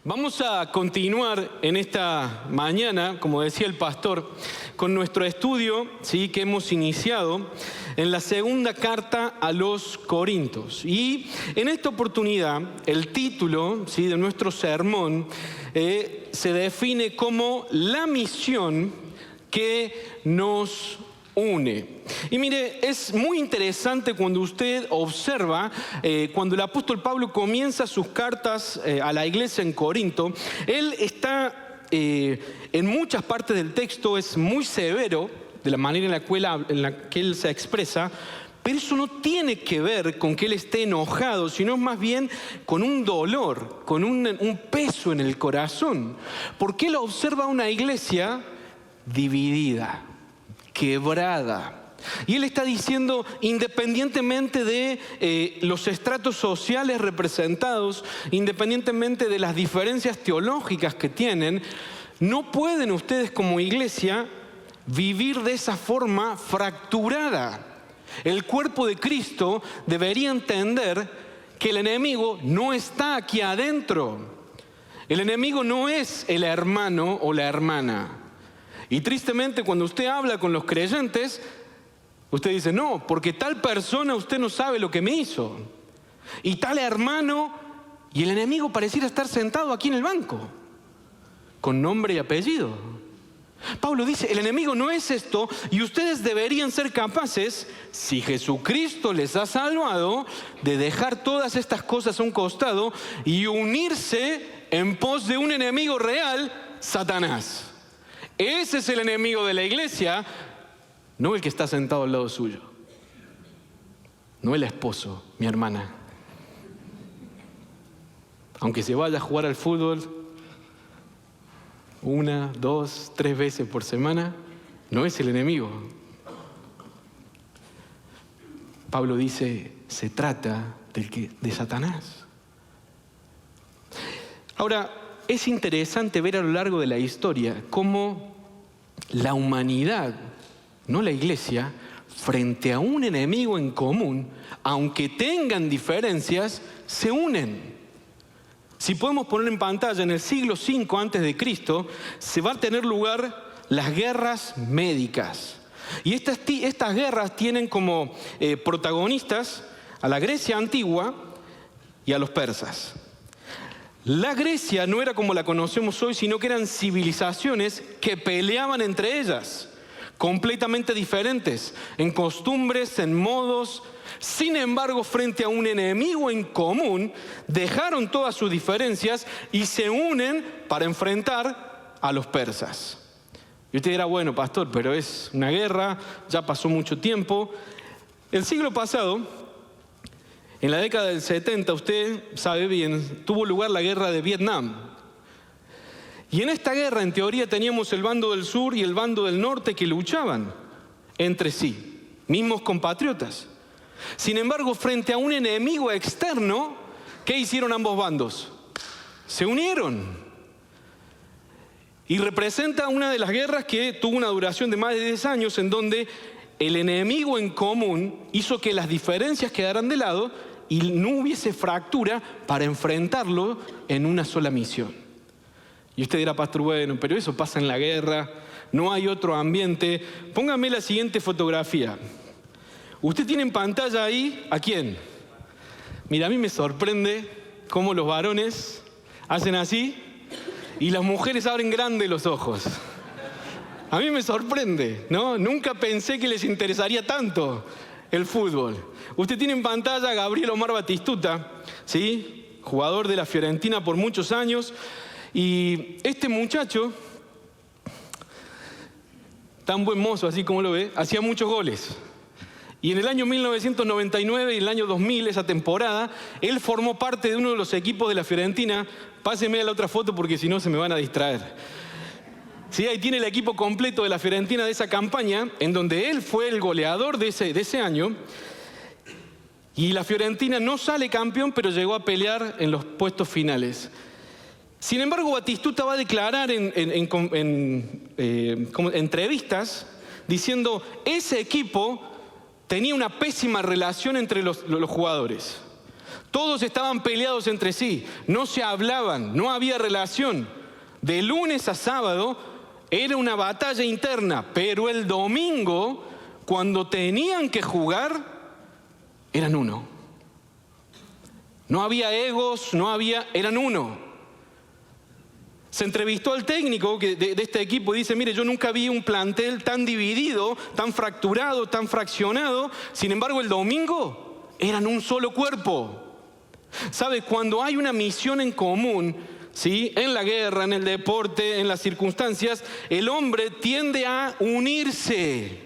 Vamos a continuar en esta mañana, como decía el pastor, con nuestro estudio, ¿sí?, que hemos iniciado en la segunda carta a los Corintios. Y en esta oportunidad, el título, ¿sí?, de nuestro sermón se define como la misión que nos une. Y mire, es muy interesante cuando usted observa, cuando el apóstol Pablo comienza sus cartas a la iglesia en Corinto, él está en muchas partes del texto, es muy severo de la manera en la que él se expresa, pero eso no tiene que ver con que él esté enojado, sino más bien con un dolor, con un peso en el corazón, porque él observa una iglesia dividida, quebrada. Y él está diciendo, independientemente de los estratos sociales representados, independientemente de las diferencias teológicas que tienen, no pueden ustedes como iglesia vivir de esa forma fracturada. El cuerpo de Cristo debería entender que el enemigo no está aquí adentro. El enemigo no es el hermano o la hermana. Y tristemente cuando usted habla con los creyentes, usted dice, no, porque tal persona usted no sabe lo que me hizo. Y tal hermano, y el enemigo pareciera estar sentado aquí en el banco, con nombre y apellido. Pablo dice, el enemigo no es esto, y ustedes deberían ser capaces, si Jesucristo les ha salvado, de dejar todas estas cosas a un costado y unirse en pos de un enemigo real, Satanás. Ese es el enemigo de la iglesia, no el que está sentado al lado suyo. No el esposo, mi hermana. Aunque se vaya a jugar al fútbol 1, 2, 3 veces por semana, no es el enemigo. Pablo dice, se trata de Satanás. Ahora, es interesante ver a lo largo de la historia cómo la humanidad, no la iglesia, frente a un enemigo en común, aunque tengan diferencias, se unen. Si podemos poner en pantalla, en el siglo V a.C., se va a tener lugar las guerras médicas. Y estas guerras tienen como protagonistas a la Grecia antigua y a los persas. La Grecia no era como la conocemos hoy, sino que eran civilizaciones que peleaban entre ellas, completamente diferentes, en costumbres, en modos. Sin embargo, frente a un enemigo en común, dejaron todas sus diferencias y se unen para enfrentar a los persas. Y usted dirá, bueno, pastor, pero es una guerra, ya pasó mucho tiempo. El siglo pasado, en la década del 70, usted sabe bien, tuvo lugar la guerra de Vietnam. Y en esta guerra, en teoría, teníamos el bando del sur y el bando del norte que luchaban entre sí, mismos compatriotas. Sin embargo, frente a un enemigo externo, ¿qué hicieron ambos bandos? Se unieron. Y representa una de las guerras que tuvo una duración de más de 10 años, en donde el enemigo en común hizo que las diferencias quedaran de lado y no hubiese fractura para enfrentarlo en una sola misión. Y usted dirá, pastor, bueno, pero eso pasa en la guerra, no hay otro ambiente. Póngame la siguiente fotografía. Usted tiene en pantalla ahí, ¿a quién? Mira, a mí me sorprende cómo los varones hacen así y las mujeres abren grande los ojos. A mí me sorprende, ¿no? Nunca pensé que les interesaría tanto el fútbol. Usted tiene en pantalla a Gabriel Omar Batistuta, ¿sí?, jugador de la Fiorentina por muchos años. Y este muchacho, tan buen mozo así como lo ve, hacía muchos goles. Y en el año 1999 y el año 2000, esa temporada, él formó parte de uno de los equipos de la Fiorentina. Páseme a la otra foto porque si no se me van a distraer. Sí, ahí tiene el equipo completo de la Fiorentina de esa campaña, en donde él fue el goleador de ese año. Y la Fiorentina no sale campeón, pero llegó a pelear en los puestos finales. Sin embargo, Batistuta va a declarar en entrevistas diciendo, ese equipo tenía una pésima relación entre los jugadores. Todos estaban peleados entre sí, no se hablaban, no había relación. De lunes a sábado era una batalla interna, pero el domingo, cuando tenían que jugar, eran uno. No había egos, eran uno. Se entrevistó al técnico de este equipo y dice, mire, yo nunca vi un plantel tan dividido, tan fracturado, tan fraccionado. Sin embargo, el domingo eran un solo cuerpo. ¿Sabe? Cuando hay una misión en común, ¿sí?, en la guerra, en el deporte, en las circunstancias, el hombre tiende a unirse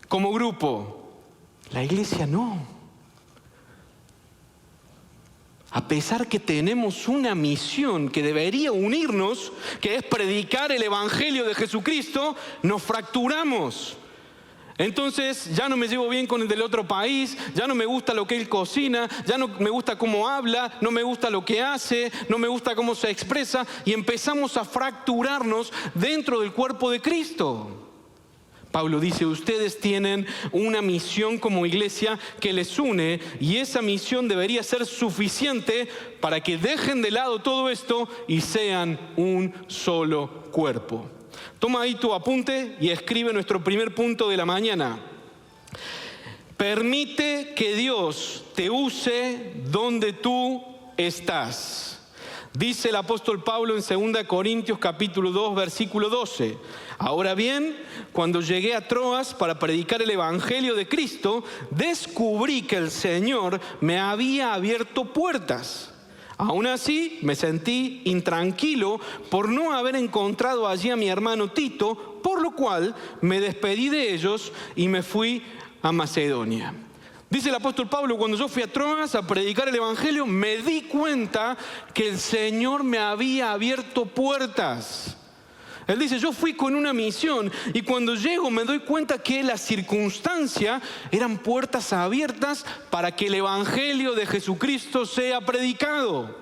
como grupo. La iglesia no. A pesar que tenemos una misión que debería unirnos, que es predicar el Evangelio de Jesucristo, nos fracturamos. Entonces ya no me llevo bien con el del otro país, ya no me gusta lo que él cocina, ya no me gusta cómo habla, no me gusta lo que hace, no me gusta cómo se expresa, y empezamos a fracturarnos dentro del cuerpo de Cristo. Pablo dice, ustedes tienen una misión como iglesia que les une, y esa misión debería ser suficiente para que dejen de lado todo esto y sean un solo cuerpo. Toma ahí tu apunte y escribe nuestro primer punto de la mañana. Permite que Dios te use donde tú estás. Dice el apóstol Pablo en 2 Corintios capítulo 2, versículo 12. Ahora bien, cuando llegué a Troas para predicar el Evangelio de Cristo, descubrí que el Señor me había abierto puertas. Aún así, me sentí intranquilo por no haber encontrado allí a mi hermano Tito, por lo cual me despedí de ellos y me fui a Macedonia. Dice el apóstol Pablo, cuando yo fui a Troas a predicar el Evangelio, me di cuenta que el Señor me había abierto puertas. Él dice, yo fui con una misión y cuando llego me doy cuenta que la circunstancia eran puertas abiertas para que el Evangelio de Jesucristo sea predicado.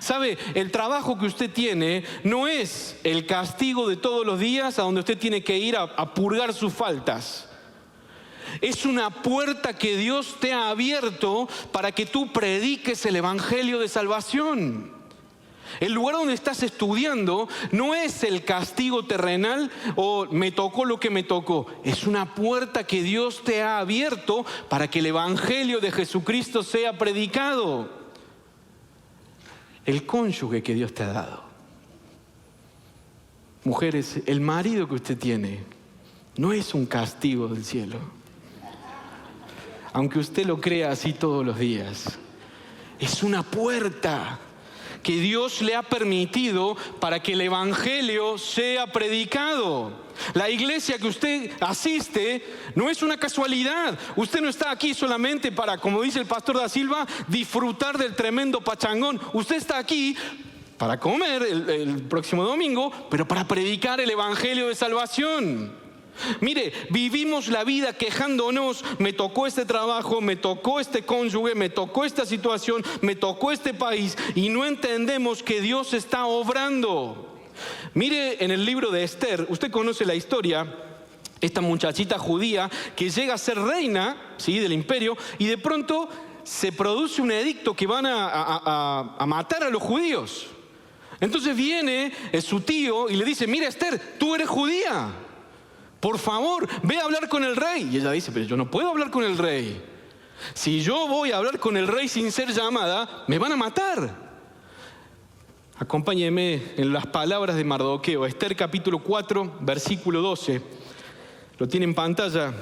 ¿Sabe? El trabajo que usted tiene no es el castigo de todos los días a donde usted tiene que ir a purgar sus faltas. Es una puerta que Dios te ha abierto para que tú prediques el Evangelio de salvación. El lugar donde estás estudiando no es el castigo terrenal o me tocó lo que me tocó. Es una puerta que Dios te ha abierto para que el Evangelio de Jesucristo sea predicado. El cónyuge que Dios te ha dado. Mujeres, el marido que usted tiene no es un castigo del cielo. Aunque usted lo crea así todos los días, es una puerta que Dios le ha permitido para que el Evangelio sea predicado. La iglesia que usted asiste no es una casualidad. Usted no está aquí solamente para, como dice el pastor da Silva, disfrutar del tremendo pachangón. Usted está aquí para comer el próximo domingo, pero para predicar el Evangelio de salvación. Mire, vivimos la vida quejándonos, me tocó este trabajo, me tocó este cónyuge, me tocó esta situación, me tocó este país, y no entendemos que Dios está obrando. Mire en el libro de Esther, usted conoce la historia, esta muchachita judía que llega a ser reina, ¿sí?, del imperio, y de pronto se produce un edicto que van a matar a los judíos. Entonces viene su tío y le dice, mira Esther, tú eres judía. Por favor, ve a hablar con el rey. Y ella dice, pero yo no puedo hablar con el rey. Si yo voy a hablar con el rey sin ser llamada, me van a matar. Acompáñeme en las palabras de Mardoqueo. Esther capítulo 4, versículo 12. Lo tiene en pantalla.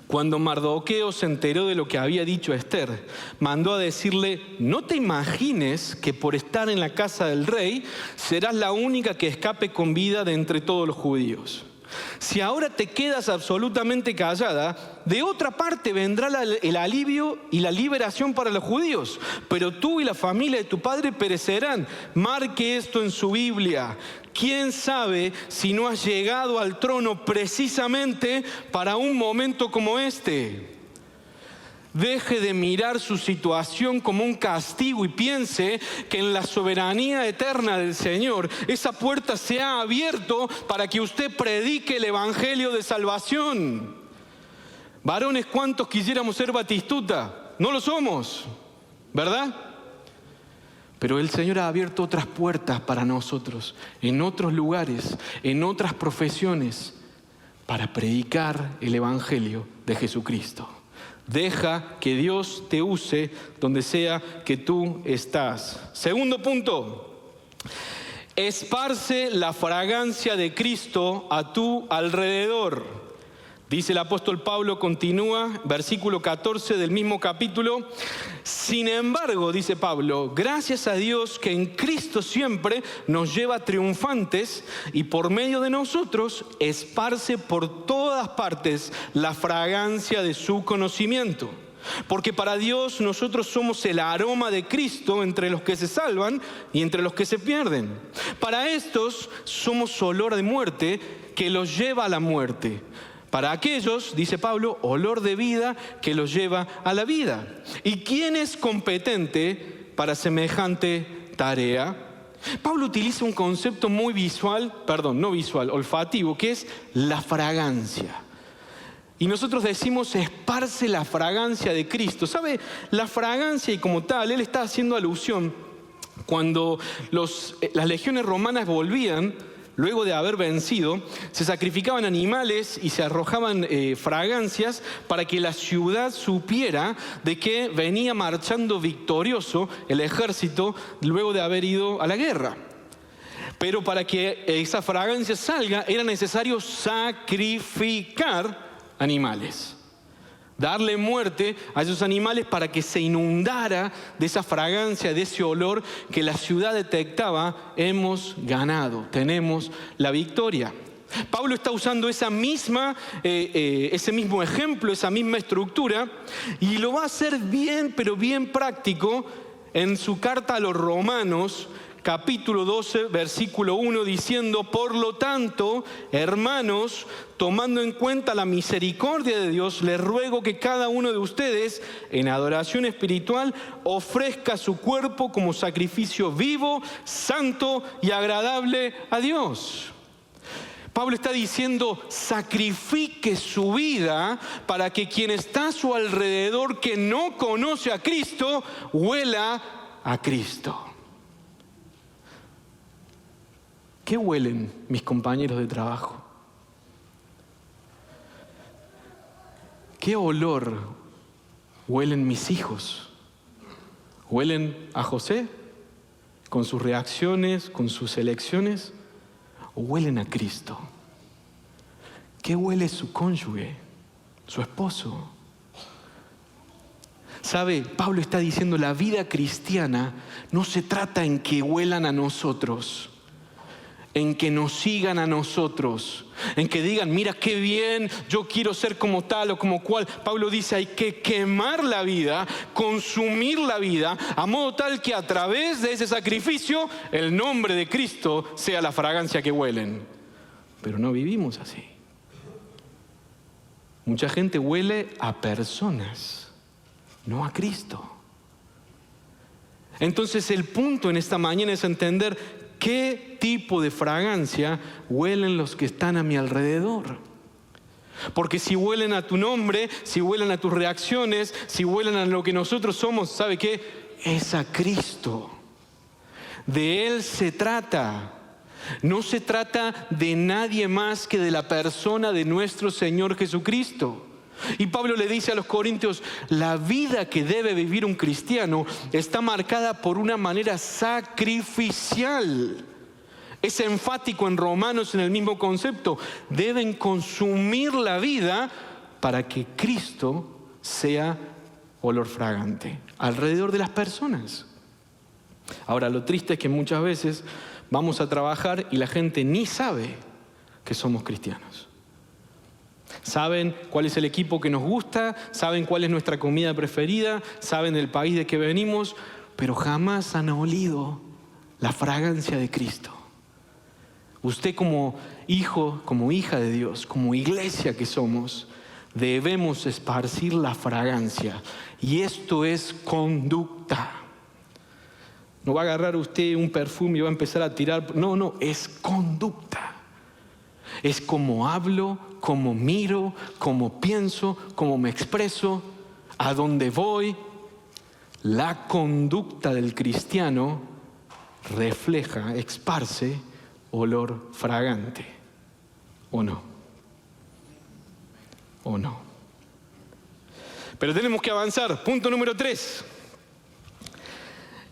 Cuando Mardoqueo se enteró de lo que había dicho Esther, mandó a decirle, no te imagines que por estar en la casa del rey serás la única que escape con vida de entre todos los judíos. Si ahora te quedas absolutamente callada, de otra parte vendrá el alivio y la liberación para los judíos, pero tú y la familia de tu padre perecerán. Marque esto en su Biblia. ¿Quién sabe si no has llegado al trono precisamente para un momento como este? Deje de mirar su situación como un castigo y piense que en la soberanía eterna del Señor esa puerta se ha abierto para que usted predique el Evangelio de salvación. Varones, ¿cuántos quisiéramos ser Batistuta? No lo somos. ¿verdad? Pero el Señor ha abierto otras puertas para nosotros, en otros lugares, en otras profesiones, para predicar el Evangelio de Jesucristo. Deja que Dios te use donde sea que tú estás. Segundo punto, esparce la fragancia de Cristo a tu alrededor. Dice el apóstol Pablo, continúa, versículo 14 del mismo capítulo. Sin embargo, dice Pablo, gracias a Dios que en Cristo siempre nos lleva triunfantes y por medio de nosotros esparce por todas partes la fragancia de su conocimiento. Porque para Dios nosotros somos el aroma de Cristo entre los que se salvan y entre los que se pierden. Para estos somos olor de muerte que los lleva a la muerte. Para aquellos, dice Pablo, olor de vida que los lleva a la vida. ¿Y quién es competente para semejante tarea? Pablo utiliza un concepto muy olfativo, que es la fragancia. Y nosotros decimos esparce la fragancia de Cristo. ¿Sabe? La fragancia, y como tal, él está haciendo alusión cuando las legiones romanas volvían. Luego de haber vencido, se sacrificaban animales y se arrojaban fragancias para que la ciudad supiera de que venía marchando victorioso el ejército luego de haber ido a la guerra. Pero para que esa fragancia salga era necesario sacrificar animales. Darle muerte a esos animales para que se inundara de esa fragancia, de ese olor que la ciudad detectaba. Hemos ganado, tenemos la victoria. Pablo está usando ese mismo ejemplo, esa misma estructura, y lo va a hacer bien, pero bien práctico en su carta a los Romanos, capítulo 12, versículo 1, diciendo: por lo tanto, hermanos, tomando en cuenta la misericordia de Dios, les ruego que cada uno de ustedes, en adoración espiritual, ofrezca su cuerpo como sacrificio vivo, santo y agradable a Dios. Pablo está diciendo, sacrifique su vida para que quien está a su alrededor que no conoce a Cristo, huela a Cristo. ¿Qué huelen mis compañeros de trabajo? ¿Qué olor huelen mis hijos? ¿Huelen a José con sus reacciones, con sus elecciones? ¿O huelen a Cristo? ¿Qué huele su cónyuge, su esposo? ¿Sabe? Pablo está diciendo, la vida cristiana no se trata en que huelan a nosotros, en que nos sigan a nosotros, en que digan, mira qué bien, yo quiero ser como tal o como cual. Pablo dice, hay que quemar la vida, consumir la vida, a modo tal que a través de ese sacrificio el nombre de Cristo sea la fragancia que huelen. Pero no vivimos así. Mucha gente huele a personas, no a Cristo. Entonces el punto en esta mañana es entender ¿qué tipo de fragancia huelen los que están a mi alrededor? Porque si huelen a tu nombre, si huelen a tus reacciones, si huelen a lo que nosotros somos, ¿sabe qué? Es a Cristo. De Él se trata. No se trata de nadie más que de la persona de nuestro Señor Jesucristo. Y Pablo le dice a los corintios, la vida que debe vivir un cristiano está marcada por una manera sacrificial. Es enfático en Romanos en el mismo concepto. Deben consumir la vida para que Cristo sea olor fragante alrededor de las personas. Ahora, lo triste es que muchas veces vamos a trabajar y la gente ni sabe que somos cristianos. Saben cuál es el equipo que nos gusta, saben cuál es nuestra comida preferida, saben el país de que venimos, pero jamás han olido la fragancia de Cristo. Usted como hijo, como hija de Dios, como iglesia que somos, debemos esparcir la fragancia. Y esto es conducta. No va a agarrar usted un perfume y va a empezar a tirar. No, es conducta. Es como hablo, como miro, como pienso, como me expreso, a dónde voy. la conducta del cristiano refleja, esparce olor fragante. ¿O no? ¿O no? Pero tenemos que avanzar. Punto número 3.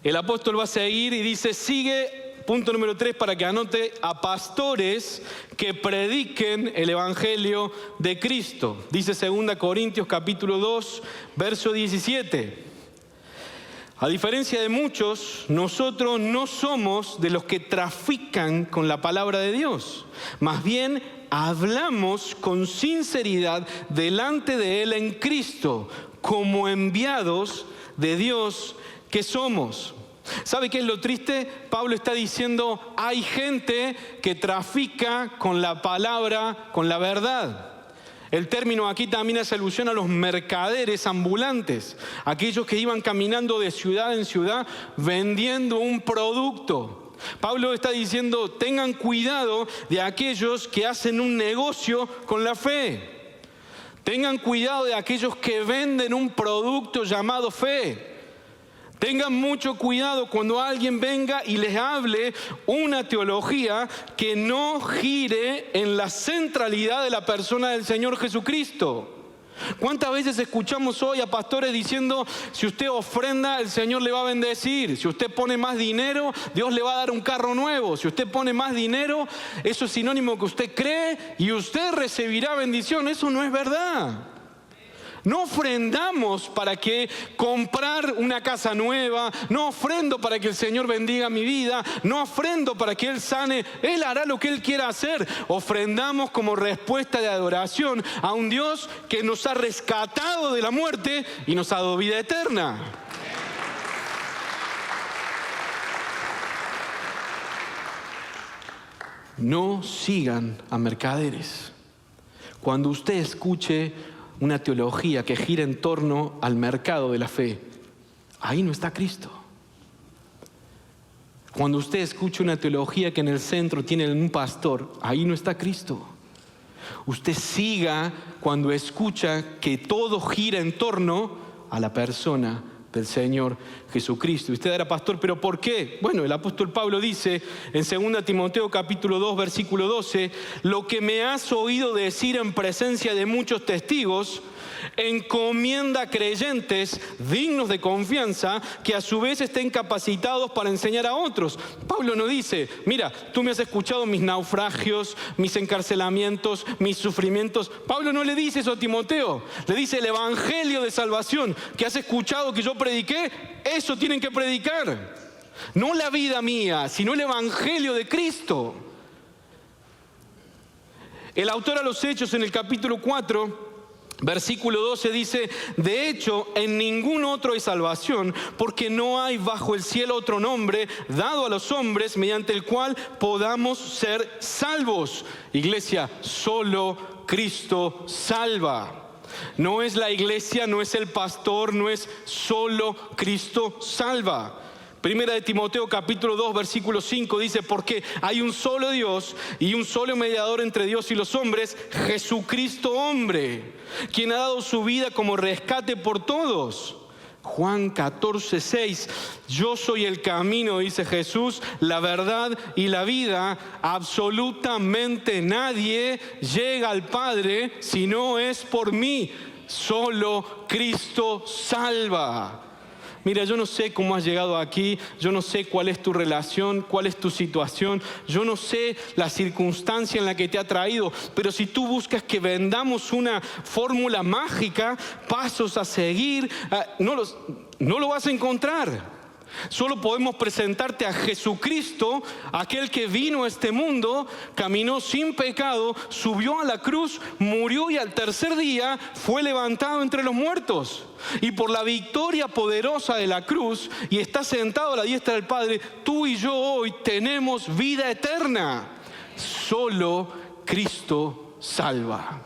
El apóstol va a seguir y dice, sigue, punto número 3, para que anote, a pastores que prediquen el evangelio de Cristo. Dice 2 Corintios capítulo 2, verso 17. A diferencia de muchos, nosotros no somos de los que trafican con la palabra de Dios. Más bien, hablamos con sinceridad delante de Él en Cristo, como enviados de Dios que somos. ¿Sabe qué es lo triste? Pablo está diciendo, hay gente que trafica con la palabra, con la verdad. El término aquí también hace alusión a los mercaderes ambulantes, aquellos que iban caminando de ciudad en ciudad vendiendo un producto. Pablo está diciendo, tengan cuidado de aquellos que hacen un negocio con la fe. Tengan cuidado de aquellos que venden un producto llamado fe. Tengan mucho cuidado cuando alguien venga y les hable una teología que no gire en la centralidad de la persona del Señor Jesucristo. ¿Cuántas veces escuchamos hoy a pastores diciendo, si usted ofrenda, el Señor le va a bendecir? Si usted pone más dinero, Dios le va a dar un carro nuevo. Si usted pone más dinero, eso es sinónimo que usted cree y usted recibirá bendición. Eso no es verdad. No ofrendamos para que comprar una casa nueva, no ofrendo para que el Señor bendiga mi vida, no ofrendo para que Él sane, Él hará lo que Él quiera hacer. Ofrendamos como respuesta de adoración a un Dios que nos ha rescatado de la muerte y nos ha dado vida eterna. No sigan a mercaderes. Cuando usted escuche una teología que gira en torno al mercado de la fe, ahí no está Cristo. Cuando usted escucha una teología que en el centro tiene un pastor, ahí no está Cristo. Usted siga cuando escucha que todo gira en torno a la persona del Señor Jesucristo. Usted era pastor, ¿pero por qué? Bueno, el apóstol Pablo dice en 2 Timoteo capítulo 2, versículo 12, lo que me has oído decir en presencia de muchos testigos, encomienda a creyentes dignos de confianza que a su vez estén capacitados para enseñar a otros. Pablo no dice, mira, tú me has escuchado mis naufragios, mis encarcelamientos, mis sufrimientos. Pablo no le dice eso a Timoteo, le dice el evangelio de salvación que has escuchado que yo prediqué, eso tienen que predicar. No la vida mía, sino el evangelio de Cristo. El autor a los Hechos en el capítulo 4, versículo 12 dice, de hecho, en ningún otro hay salvación, porque no hay bajo el cielo otro nombre dado a los hombres mediante el cual podamos ser salvos. Iglesia, solo Cristo salva. No es la iglesia, no es el pastor, no es solo Cristo salva. Primera de Timoteo capítulo 2 versículo 5 dice, porque hay un solo Dios y un solo mediador entre Dios y los hombres, Jesucristo hombre, quien ha dado su vida como rescate por todos. Juan 14, 6, yo soy el camino, dice Jesús, la verdad y la vida. Absolutamente nadie llega al Padre si no es por mí. Solo Cristo salva. Mira, yo no sé cómo has llegado aquí, yo no sé cuál es tu relación, cuál es tu situación, yo no sé la circunstancia en la que te ha traído, pero si tú buscas que vendamos una fórmula mágica, pasos a seguir, no lo vas a encontrar. Solo podemos presentarte a Jesucristo, aquel que vino a este mundo, caminó sin pecado, subió a la cruz, murió y al tercer día fue levantado entre los muertos. Y por la victoria poderosa de la cruz, y está sentado a la diestra del Padre, tú y yo hoy tenemos vida eterna. Solo Cristo salva.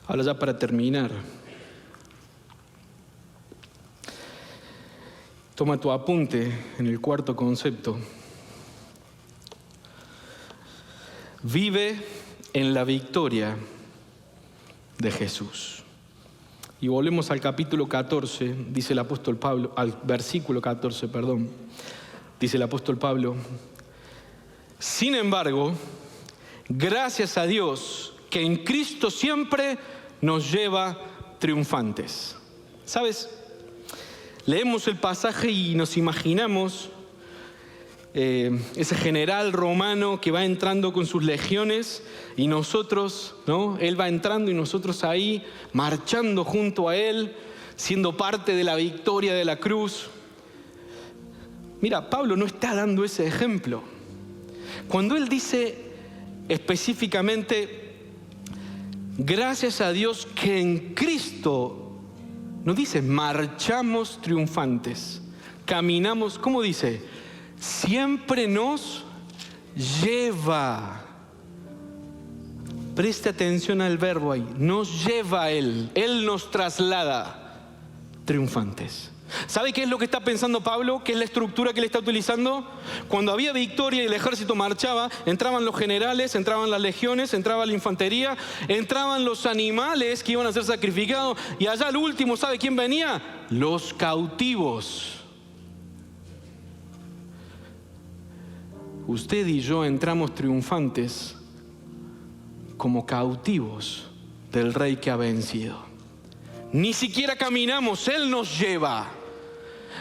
Ahora ya para terminar, toma tu apunte en el cuarto concepto. Vive en la victoria de Jesús. Y volvemos al capítulo 14, dice el apóstol Pablo, al versículo 14, perdón. Dice el apóstol Pablo: sin embargo, gracias a Dios que en Cristo siempre nos lleva triunfantes. ¿Sabes? Leemos el pasaje y nos imaginamos ese general romano que va entrando con sus legiones y nosotros, ¿no? Él va entrando y nosotros ahí marchando junto a él, siendo parte de la victoria de la cruz. Mira, Pablo no está dando ese ejemplo. Cuando él dice específicamente, gracias a Dios que en Cristo, no dice marchamos triunfantes, caminamos, ¿cómo dice? Siempre nos lleva. Preste atención al verbo ahí. Nos lleva a Él. Él nos traslada triunfantes. ¿Sabe qué es lo que está pensando Pablo? ¿Qué es la estructura que él está utilizando? Cuando había victoria y el ejército marchaba, entraban los generales, entraban las legiones, entraba la infantería, entraban los animales que iban a ser sacrificados, y allá al último, ¿sabe quién venía? Los cautivos. Usted y yo entramos triunfantes como cautivos del Rey que ha vencido. Ni siquiera caminamos, Él nos lleva.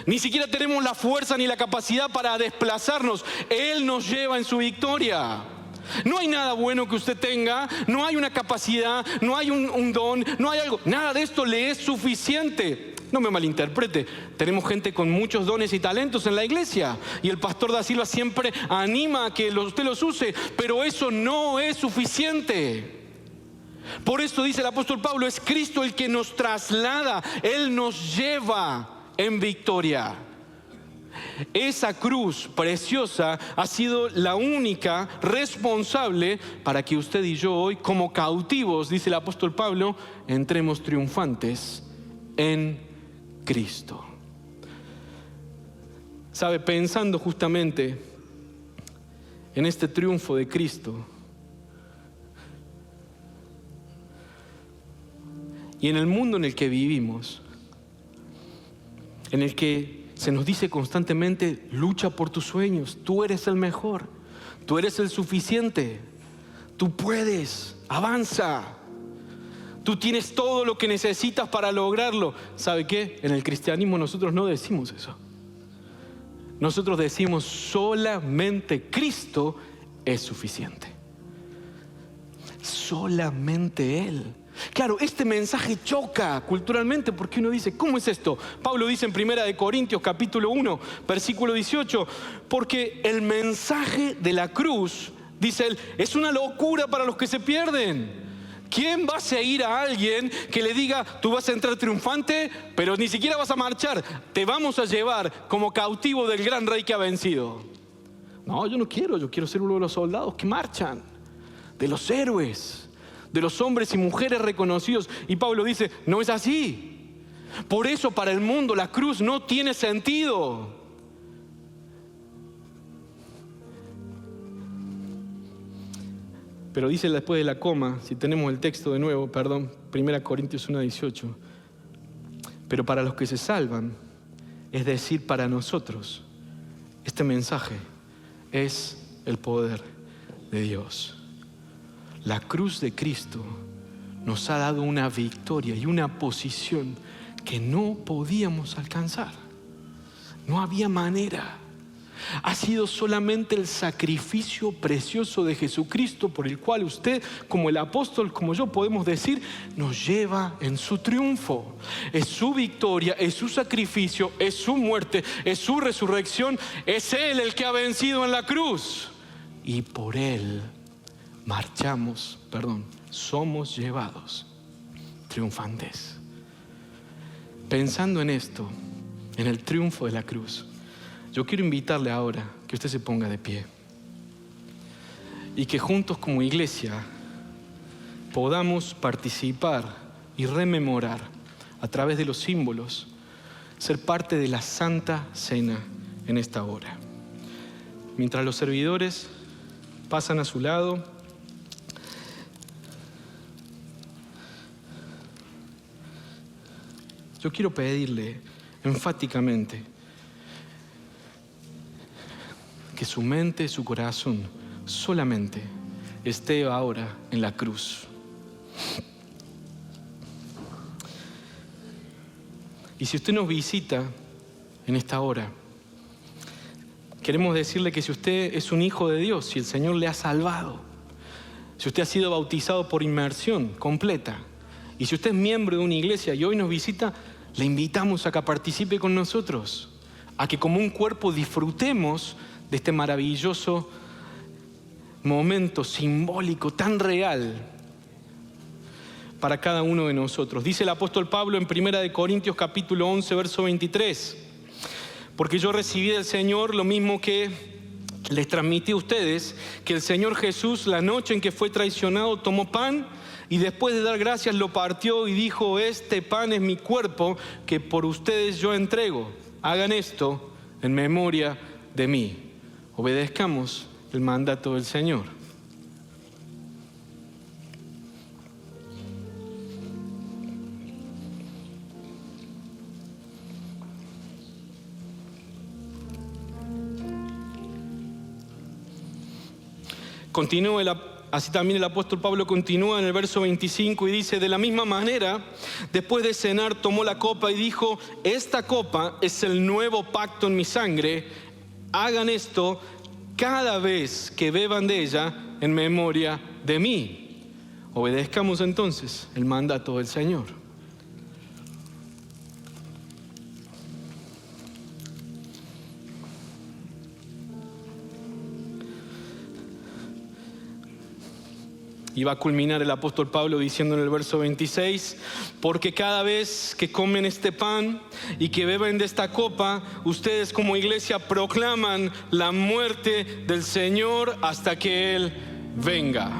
Ni siquiera tenemos la fuerza ni la capacidad para desplazarnos. Él nos lleva en su victoria. No hay nada bueno que usted tenga, no hay una capacidad, no hay un don, no hay algo. Nada de esto le es suficiente. No me malinterprete, tenemos gente con muchos dones y talentos en la iglesia y el pastor Da Silva siempre anima a que usted los use, pero eso no es suficiente. Por eso dice el apóstol Pablo, es Cristo el que nos traslada, Él nos lleva en victoria. Esa cruz preciosa ha sido la única responsable para que usted y yo hoy, como cautivos, dice el apóstol Pablo, entremos triunfantes en Cristo. ¿Sabe? Pensando justamente en este triunfo de Cristo y en el mundo en el que vivimos, en el que se nos dice constantemente, lucha por tus sueños, tú eres el mejor, tú eres el suficiente, tú puedes, avanza. Tú tienes todo lo que necesitas para lograrlo. ¿Sabe qué? En el cristianismo nosotros no decimos eso. Nosotros decimos solamente Cristo es suficiente. Solamente Él. Claro, este mensaje choca culturalmente porque uno dice, ¿cómo es esto? Pablo dice en 1 Corintios capítulo 1, versículo 18, porque el mensaje de la cruz, dice él, es una locura para los que se pierden. ¿Quién va a seguir a alguien que le diga, tú vas a entrar triunfante, pero ni siquiera vas a marchar? Te vamos a llevar como cautivo del gran rey que ha vencido. No, yo quiero ser uno de los soldados que marchan, de los héroes, de los hombres y mujeres reconocidos. Y Pablo dice, no es así. Por eso para el mundo la cruz no tiene sentido. Pero dice después de la coma, si tenemos el texto de nuevo, 1 Corintios 1:18. Pero para los que se salvan, es decir, para nosotros, este mensaje es el poder de Dios. La cruz de Cristo nos ha dado una victoria y una posición que no podíamos alcanzar. No había manera. Ha sido solamente el sacrificio precioso de Jesucristo por el cual usted, como el apóstol, como yo, podemos decir, nos lleva en su triunfo. Es su victoria, es su sacrificio, es su muerte, es su resurrección. Es Él el que ha vencido en la cruz. Y por Él somos llevados triunfantes. Pensando en esto, en el triunfo de la cruz, yo quiero invitarle ahora que usted se ponga de pie y que juntos como iglesia podamos participar y rememorar a través de los símbolos, ser parte de la Santa Cena en esta hora. Mientras los servidores pasan a su lado, yo quiero pedirle enfáticamente que su mente, su corazón, solamente esté ahora en la cruz. Y si usted nos visita en esta hora, queremos decirle que si usted es un hijo de Dios, si el Señor le ha salvado, si usted ha sido bautizado por inmersión completa, y si usted es miembro de una iglesia y hoy nos visita, le invitamos a que participe con nosotros, a que como un cuerpo disfrutemos de este maravilloso momento simbólico tan real para cada uno de nosotros. Dice el apóstol Pablo en 1 Corintios capítulo 11, verso 23, porque yo recibí del Señor lo mismo que les transmití a ustedes, que el Señor Jesús, la noche en que fue traicionado, tomó pan y después de dar gracias lo partió y dijo: este pan es mi cuerpo que por ustedes yo entrego. Hagan esto en memoria de mí. Obedezcamos el mandato del Señor. Así también el apóstol Pablo continúa en el verso 25 y dice: de la misma manera, después de cenar, tomó la copa y dijo: esta copa es el nuevo pacto en mi sangre. Hagan esto cada vez que beban de ella en memoria de mí. Obedezcamos entonces el mandato del Señor. Y va a culminar el apóstol Pablo diciendo en el verso 26: porque cada vez que comen este pan y que beben de esta copa, ustedes como iglesia proclaman la muerte del Señor hasta que Él venga.